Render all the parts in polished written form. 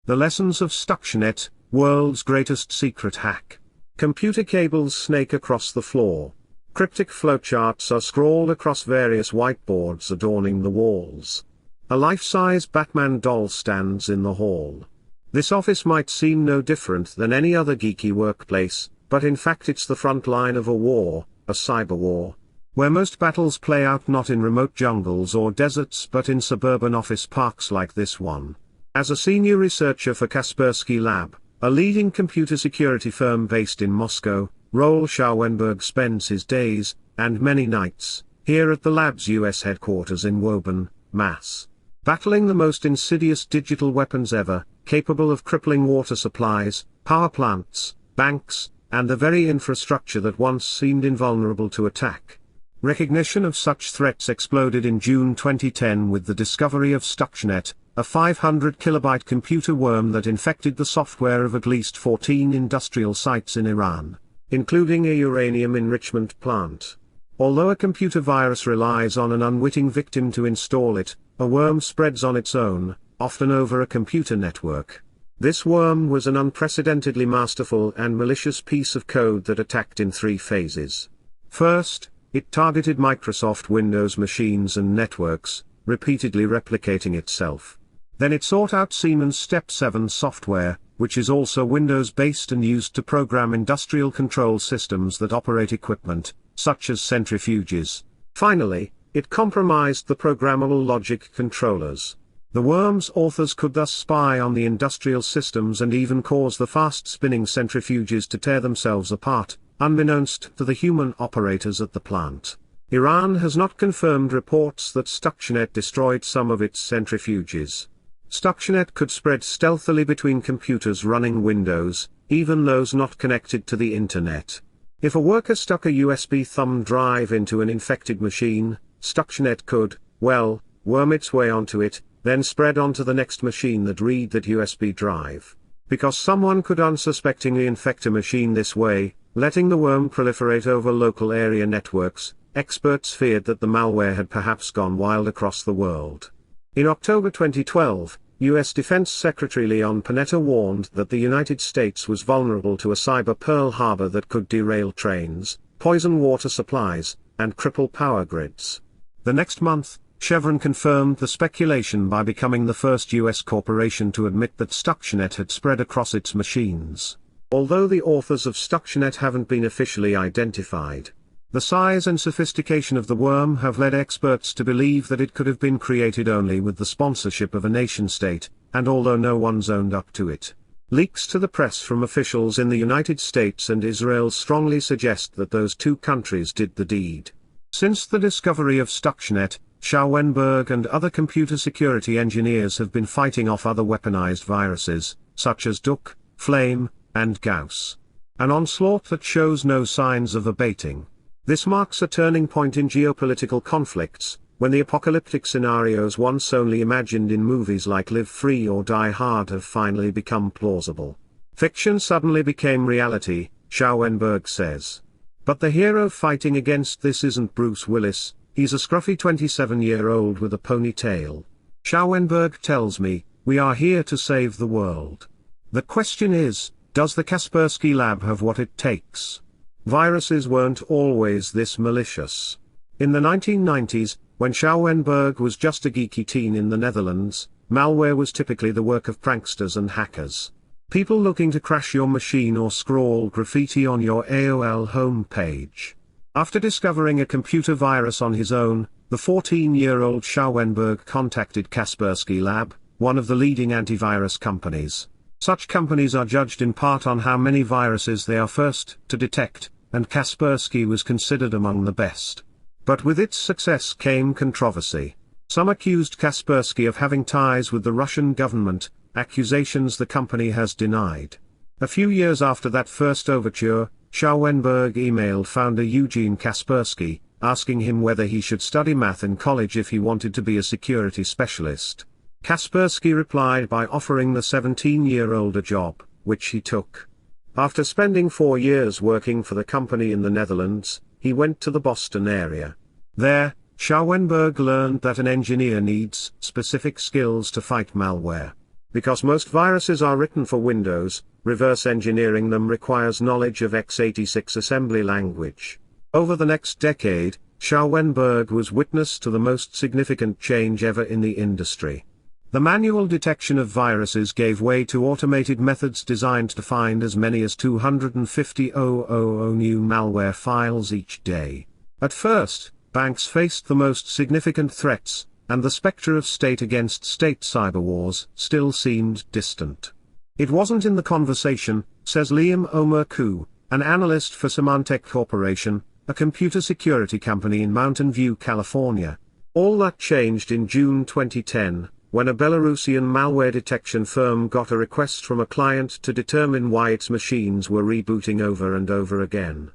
The Lessons of Stuxnet, World's Greatest Secret Hack. Computer cables snake across the floor. Cryptic flowcharts are scrawled across various whiteboards adorning the walls. A life-size Batman doll stands in the hall. This office might seem no different than any other geeky workplace, but in fact it's the front line of a war, a cyber war, where most battles play out not in remote jungles or deserts but in suburban office parks like this one. As a senior researcher for Kaspersky Lab, a leading computer security firm based in Moscow, Roel Schauenberg spends his days, and many nights, here at the lab's US headquarters in Woburn, Mass. Battling the most insidious digital weapons ever, capable of crippling water supplies, power plants, banks, and the very infrastructure that once seemed invulnerable to attack. Recognition of such threats exploded in June 2010 with the discovery of Stuxnet, a 500-kilobyte computer worm that infected the software of at least 14 industrial sites in Iran, including a uranium enrichment plant. Although a computer virus relies on an unwitting victim to install it, a worm spreads on its own, often over a computer network. This worm was an unprecedentedly masterful and malicious piece of code that attacked in 3 phases. First, it targeted Microsoft Windows machines and networks, repeatedly replicating itself. Then it sought out Siemens Step 7 software, which is also Windows-based and used to program industrial control systems that operate equipment, such as centrifuges. Finally, it compromised the programmable logic controllers. The worm's authors could thus spy on the industrial systems and even cause the fast-spinning centrifuges to tear themselves apart, unbeknownst to the human operators at the plant. Iran has not confirmed reports that Stuxnet destroyed some of its centrifuges. Stuxnet could spread stealthily between computers running Windows, even those not connected to the internet. If a worker stuck a USB thumb drive into an infected machine, Stuxnet could, well, worm its way onto it, then spread onto the next machine that read that USB drive. Because someone could unsuspectingly infect a machine this way, letting the worm proliferate over local area networks, experts feared that the malware had perhaps gone wild across the world. In October 2012, U.S. Defense Secretary Leon Panetta warned that the United States was vulnerable to a cyber Pearl Harbor that could derail trains, poison water supplies, and cripple power grids. The next month, Chevron confirmed the speculation by becoming the first U.S. corporation to admit that Stuxnet had spread across its machines. Although the authors of Stuxnet haven't been officially identified, the size and sophistication of the worm have led experts to believe that it could have been created only with the sponsorship of a nation-state, and although no one's owned up to it. Leaks to the press from officials in the United States and Israel strongly suggest that those 2 countries did the deed. Since the discovery of Stuxnet, Schauenberg and other computer security engineers have been fighting off other weaponized viruses, such as Duck, Flame, and Gauss. An onslaught that shows no signs of abating. This marks a turning point in geopolitical conflicts, when the apocalyptic scenarios once only imagined in movies like Live Free or Die Hard have finally become plausible. Fiction suddenly became reality, Schauenberg says. But the hero fighting against this isn't Bruce Willis, he's a scruffy 27-year-old with a ponytail. Schauenberg tells me, we are here to save the world. The question is, does the Kaspersky Lab have what it takes? Viruses weren't always this malicious. In the 1990s, when Schauenberg was just a geeky teen in the Netherlands, malware was typically the work of pranksters and hackers. People looking to crash your machine or scrawl graffiti on your AOL homepage. After discovering a computer virus on his own, the 14-year-old Schauenberg contacted Kaspersky Lab, one of the leading antivirus companies. Such companies are judged in part on how many viruses they are first to detect, and Kaspersky was considered among the best. But with its success came controversy. Some accused Kaspersky of having ties with the Russian government, accusations the company has denied. A few years after that first overture, Schauenberg emailed founder Eugene Kaspersky, asking him whether he should study math in college if he wanted to be a security specialist. Kaspersky replied by offering the 17-year-old a job, which he took. After spending 4 years working for the company in the Netherlands, he went to the Boston area. There, Schauenberg learned that an engineer needs specific skills to fight malware. Because most viruses are written for Windows, reverse engineering them requires knowledge of x86 assembly language. Over the next decade, Schauenberg was witness to the most significant change ever in the industry. The manual detection of viruses gave way to automated methods designed to find as many as 250,000 new malware files each day. At first, banks faced the most significant threats, and the spectre of state-against-state cyberwars still seemed distant. It wasn't in the conversation, says Liam Omerku, an analyst for Symantec Corporation, a computer security company in Mountain View, California. All that changed in June 2010, when a Belarusian malware detection firm got a request from a client to determine why its machines were rebooting over and over again.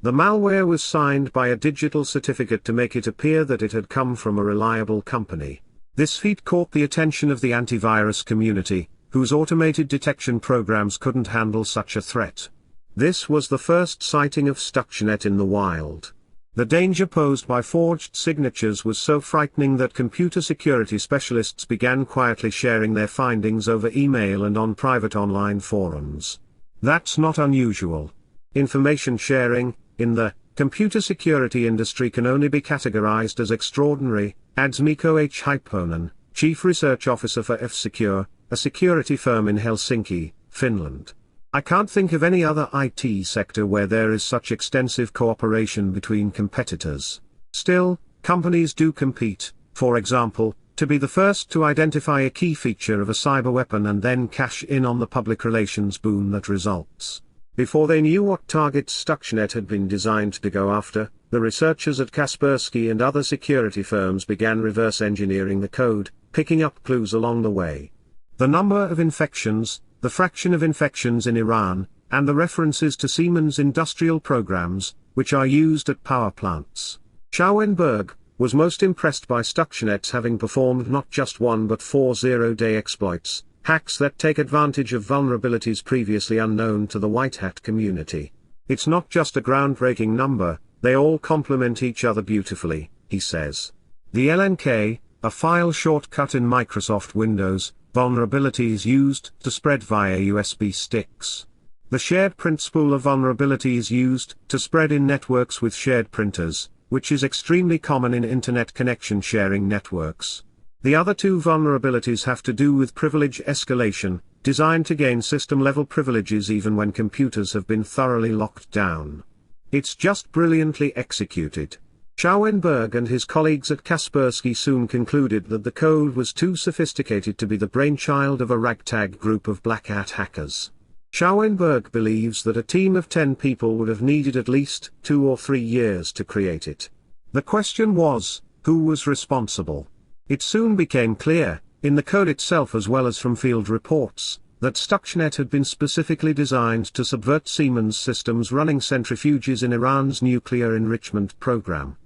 The malware was signed by a digital certificate to make it appear that it had come from a reliable company. This feat caught the attention of the antivirus community, whose automated detection programs couldn't handle such a threat. This was the first sighting of Stuxnet in the wild. The danger posed by forged signatures was so frightening that computer security specialists began quietly sharing their findings over email and on private online forums. That's not unusual. Information sharing, in the computer security industry, can only be categorized as extraordinary, adds Mikko H. Hyponen, Chief Research Officer for F-Secure, a security firm in Helsinki, Finland. I can't think of any other IT sector where there is such extensive cooperation between competitors. Still, companies do compete, for example, to be the first to identify a key feature of a cyber weapon and then cash in on the public relations boon that results. Before they knew what targets Stuxnet had been designed to go after, the researchers at Kaspersky and other security firms began reverse engineering the code, picking up clues along the way. The number of infections, the fraction of infections in Iran, and the references to Siemens industrial programs, which are used at power plants. Schauenberg was most impressed by Stuxnet's having performed not just 1 but 4 zero-day exploits, hacks that take advantage of vulnerabilities previously unknown to the white hat community. It's not just a groundbreaking number, they all complement each other beautifully, he says. The LNK, a file shortcut in Microsoft Windows, vulnerabilities used to spread via USB sticks. The shared print spool of vulnerabilities used to spread in networks with shared printers, which is extremely common in internet connection sharing networks. The other two vulnerabilities have to do with privilege escalation, designed to gain system-level privileges even when computers have been thoroughly locked down. It's just brilliantly executed. Schauenberg and his colleagues at Kaspersky soon concluded that the code was too sophisticated to be the brainchild of a ragtag group of black hat hackers. Schauenberg believes that a team of 10 people would have needed at least 2 or 3 years to create it. The question was, who was responsible? It soon became clear, in the code itself as well as from field reports, that Stuxnet had been specifically designed to subvert Siemens systems running centrifuges in Iran's nuclear enrichment program.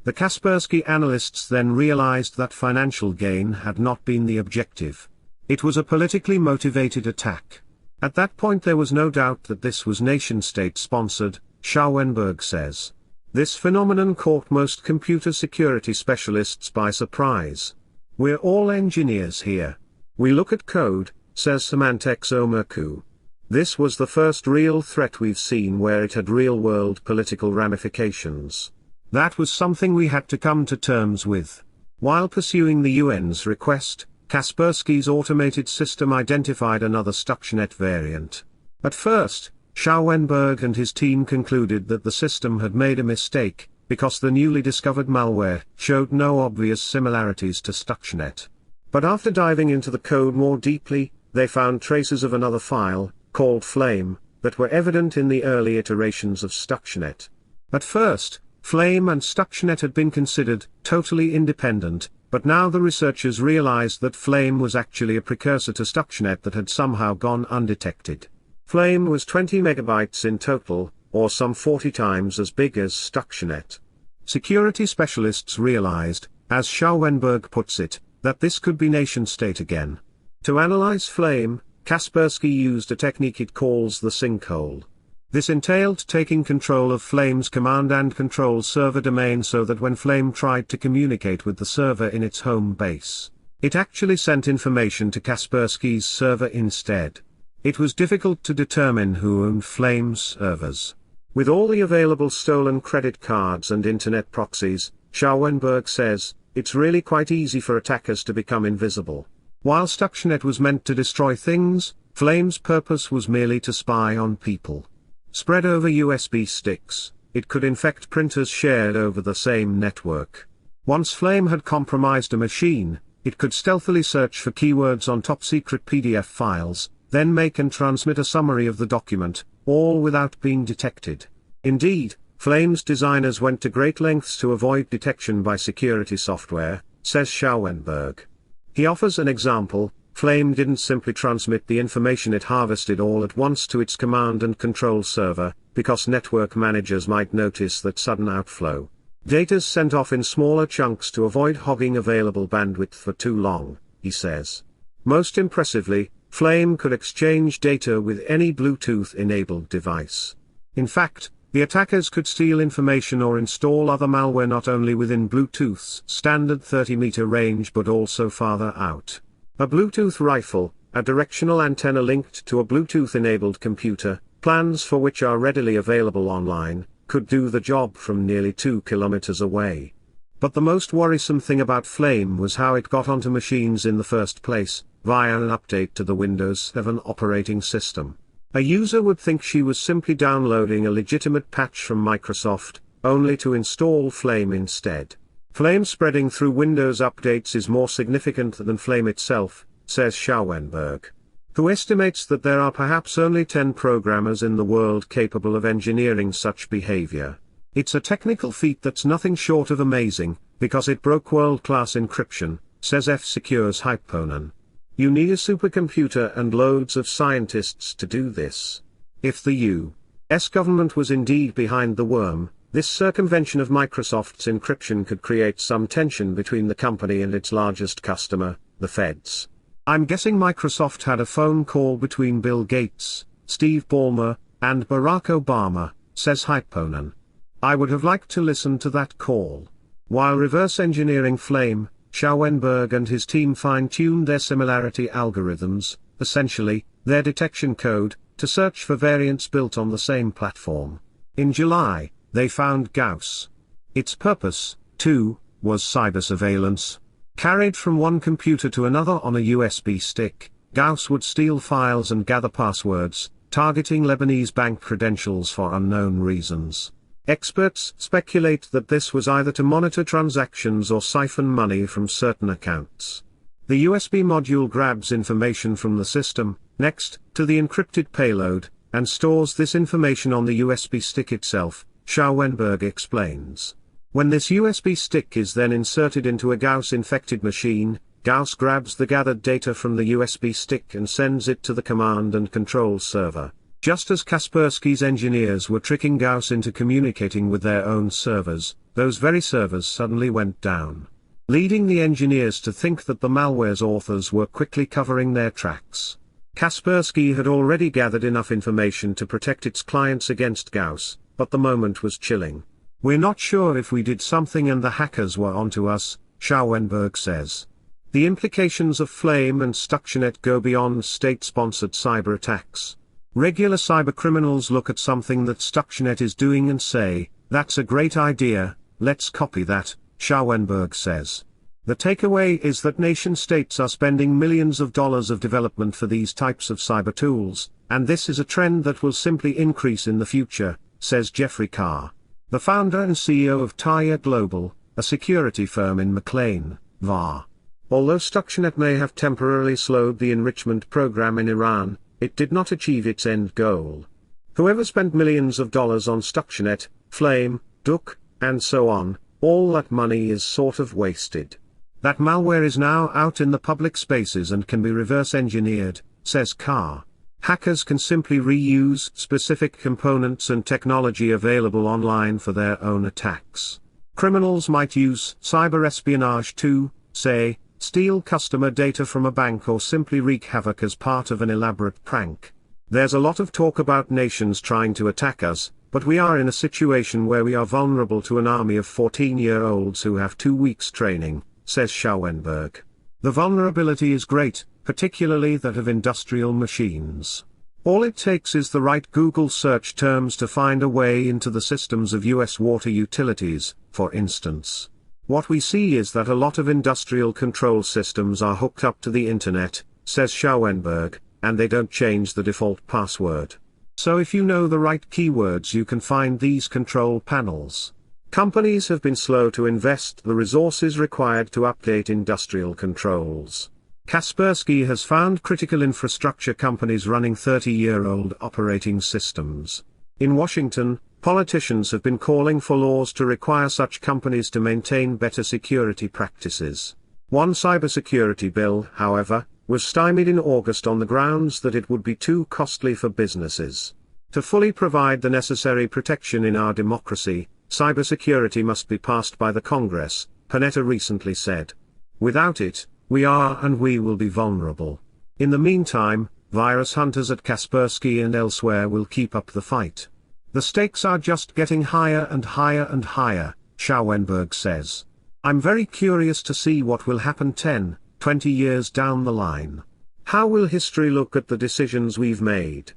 The Kaspersky analysts then realized that financial gain had not been the objective. It was a politically motivated attack. At that point there was no doubt that this was nation-state sponsored, Schauenberg says. This phenomenon caught most computer security specialists by surprise. We're all engineers here. We look at code, says Symantec's Omerku. This was the first real threat we've seen where it had real-world political ramifications. That was something we had to come to terms with. While pursuing the UN's request, Kaspersky's automated system identified another Stuxnet variant. At first, Schauenberg and his team concluded that the system had made a mistake, because the newly discovered malware showed no obvious similarities to Stuxnet. But after diving into the code more deeply, they found traces of another file, called Flame, that were evident in the early iterations of Stuxnet. At first, Flame and Stuxnet had been considered totally independent, but now the researchers realized that Flame was actually a precursor to Stuxnet that had somehow gone undetected. Flame was 20 megabytes in total, or some 40 times as big as Stuxnet. Security specialists realized, as Schauenberg puts it, that this could be nation-state again. To analyze Flame, Kaspersky used a technique it calls the sinkhole. This entailed taking control of Flame's command and control server domain so that when Flame tried to communicate with the server in its home base, It actually sent information to Kaspersky's server instead. It was difficult to determine who owned Flame's servers. With all the available stolen credit cards and internet proxies, Schauenberg says, it's really quite easy for attackers to become invisible. While Stuxnet was meant to destroy things, Flame's purpose was merely to spy on people. Spread over USB sticks, it could infect printers shared over the same network. Once Flame had compromised a machine, it could stealthily search for keywords on top-secret PDF files, then make and transmit a summary of the document, all without being detected. Indeed, Flame's designers went to great lengths to avoid detection by security software, says Schauenberg. He offers an example. Flame didn't simply transmit the information it harvested all at once to its command and control server, because network managers might notice that sudden outflow. Data's sent off in smaller chunks to avoid hogging available bandwidth for too long, he says. Most impressively, Flame could exchange data with any Bluetooth-enabled device. In fact, the attackers could steal information or install other malware not only within Bluetooth's standard 30-meter range but also farther out. A Bluetooth rifle, a directional antenna linked to a Bluetooth-enabled computer, plans for which are readily available online, could do the job from nearly 2 kilometers away. But the most worrisome thing about Flame was how it got onto machines in the first place, via an update to the Windows 7 operating system. A user would think she was simply downloading a legitimate patch from Microsoft, only to install Flame instead. Flame spreading through Windows updates is more significant than Flame itself, says Schauenberg, who estimates that there are perhaps only 10 programmers in the world capable of engineering such behavior. It's a technical feat that's nothing short of amazing, because it broke world-class encryption, says F-Secure's Hyponen. You need a supercomputer and loads of scientists to do this. If the U.S. government was indeed behind the worm, this circumvention of Microsoft's encryption could create some tension between the company and its largest customer, the Feds. I'm guessing Microsoft had a phone call between Bill Gates, Steve Ballmer, and Barack Obama, says Hyponen. I would have liked to listen to that call. While reverse engineering Flame, Schauenberg and his team fine-tuned their similarity algorithms, essentially, their detection code, to search for variants built on the same platform. In July, they found Gauss. Its purpose, too, was cyber surveillance. Carried from one computer to another on a USB stick, Gauss would steal files and gather passwords, targeting Lebanese bank credentials for unknown reasons. Experts speculate that this was either to monitor transactions or siphon money from certain accounts. The USB module grabs information from the system, next, to the encrypted payload, and stores this information on the USB stick itself, Schauenberg explains. When this USB stick is then inserted into a Gauss-infected machine, Gauss grabs the gathered data from the USB stick and sends it to the command and control server. Just as Kaspersky's engineers were tricking Gauss into communicating with their own servers, those very servers suddenly went down, leading the engineers to think that the malware's authors were quickly covering their tracks. Kaspersky had already gathered enough information to protect its clients against Gauss, but the moment was chilling. We're not sure if we did something and the hackers were onto us, Schauenberg says. The implications of Flame and Stuxnet go beyond state-sponsored cyber attacks. Regular cybercriminals look at something that Stuxnet is doing and say, that's a great idea, let's copy that, Schauenberg says. The takeaway is that nation-states are spending millions of dollars of development for these types of cyber tools, and this is a trend that will simply increase in the future, says Jeffrey Carr, the founder and CEO of Taya Global, a security firm in McLean, VAR. Although Stuxnet may have temporarily slowed the enrichment program in Iran, it did not achieve its end goal. Whoever spent millions of dollars on Stuxnet, Flame, Duck, and so on, all that money is sort of wasted. That malware is now out in the public spaces and can be reverse engineered, says Carr. Hackers can simply reuse specific components and technology available online for their own attacks. Criminals might use cyber espionage to, say, steal customer data from a bank or simply wreak havoc as part of an elaborate prank. There's a lot of talk about nations trying to attack us, but we are in a situation where we are vulnerable to an army of 14-year-olds who have 2 weeks training, says Schauenberg. The vulnerability is great, particularly that of industrial machines. All it takes is the right Google search terms to find a way into the systems of US water utilities, for instance. What we see is that a lot of industrial control systems are hooked up to the internet, says Schauenberg, and they don't change the default password. So if you know the right keywords you can find these control panels. Companies have been slow to invest the resources required to update industrial controls. Kaspersky has found critical infrastructure companies running 30-year-old operating systems. In Washington, politicians have been calling for laws to require such companies to maintain better security practices. One cybersecurity bill, however, was stymied in August on the grounds that it would be too costly for businesses. To fully provide the necessary protection in our democracy, cybersecurity must be passed by the Congress, Panetta recently said. Without it, we are and we will be vulnerable. In the meantime, virus hunters at Kaspersky and elsewhere will keep up the fight. The stakes are just getting higher and higher and higher, Schauenberg says. I'm very curious to see what will happen 10, 20 years down the line. How will history look at the decisions we've made?